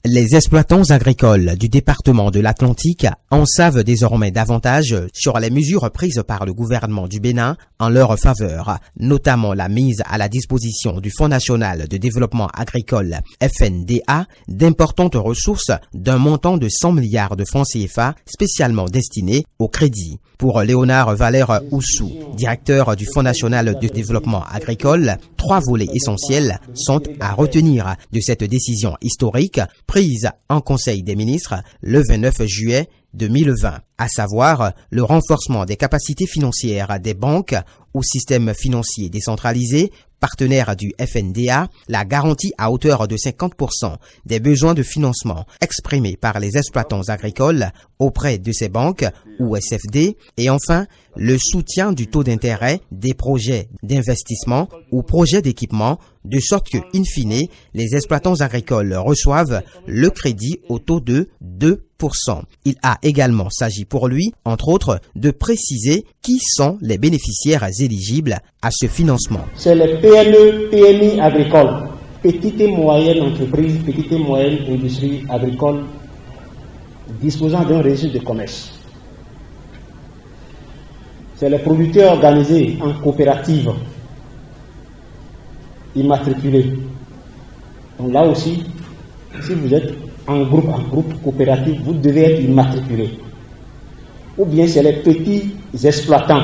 Les exploitants agricoles du département de l'Atlantique en savent désormais davantage sur les mesures prises par le gouvernement du Bénin en leur faveur, notamment la mise à la disposition du Fonds national de développement agricole FNDA d'importantes ressources d'un montant de 100 milliards de francs CFA spécialement destinés au crédit. Pour Léonard Valère Oussou, directeur du Fonds national de développement agricole, 3 volets essentiels sont à retenir de cette décision historique prise en Conseil des ministres le 29 juillet 2020, à savoir le renforcement des capacités financières des banques au système financier décentralisé, partenaire du FNDA, la garantie à hauteur de 50% des besoins de financement exprimés par les exploitants agricoles auprès de ces banques ou SFD, et enfin le soutien du taux d'intérêt des projets d'investissement ou projets d'équipement, de sorte que, in fine, les exploitants agricoles reçoivent le crédit au taux de 2%. Il a également s'agi pour lui, entre autres, de préciser qui sont les bénéficiaires éligibles à ce financement. C'est les PME, PMI agricoles, petites et moyennes entreprises, petites et moyennes industries agricoles disposant d'un registre de commerce. C'est les producteurs organisés en coopérative, immatriculés. Donc là aussi, si vous êtes en groupe coopératif, vous devez être immatriculé. Ou bien c'est les petits exploitants.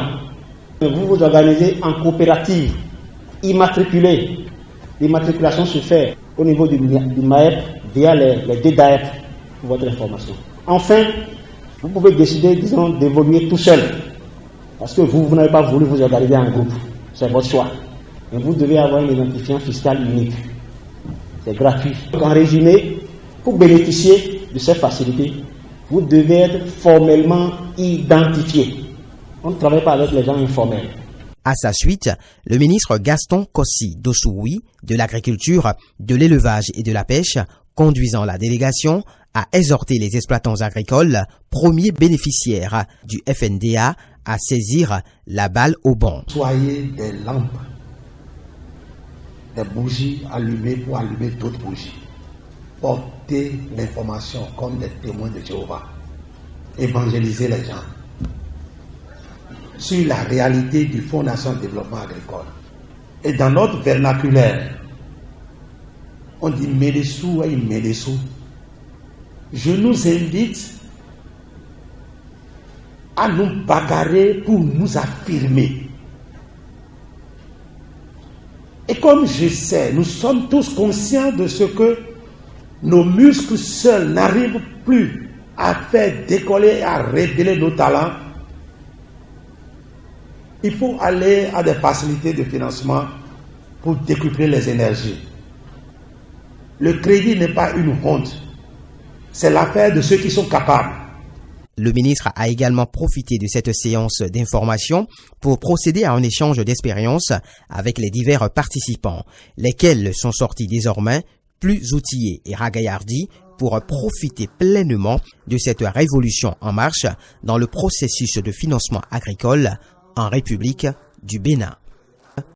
Vous vous organisez en coopérative, immatriculé. L'immatriculation se fait au niveau du MAEP via les DDAEP pour votre information. Enfin, vous pouvez décider, disons, d'évoluer tout seul. Parce que vous n'avez pas voulu vous organiser en groupe. C'est votre choix. Mais vous devez avoir un identifiant fiscal unique. C'est gratuit. En résumé, pour bénéficier de ces facilités, vous devez être formellement identifié. On ne travaille pas avec les gens informels. À sa suite, le ministre Gaston Kossi Dossoui de l'Agriculture, de l'Élevage et de la Pêche, conduisant la délégation, a exhorté les exploitants agricoles, premiers bénéficiaires du FNDA, à saisir la balle au bon. Soyez des lampes, des bougies allumées pour allumer d'autres bougies. Portez l'information comme des témoins de Jéhovah. Évangélisez les gens sur la réalité du Fonds national de développement agricole. Et dans notre vernaculaire, on dit Médessou et Médessou. Je nous invite à nous bagarrer pour nous affirmer. Et comme je sais, nous sommes tous conscients de ce que nos muscles seuls n'arrivent plus à faire décoller et à révéler nos talents. Il faut aller à des facilités de financement pour décupler les énergies. Le crédit n'est pas une honte. C'est l'affaire de ceux qui sont capables. Le ministre a également profité de cette séance d'information pour procéder à un échange d'expériences avec les divers participants, lesquels sont sortis désormais plus outillés et ragaillardis pour profiter pleinement de cette révolution en marche dans le processus de financement agricole en République du Bénin.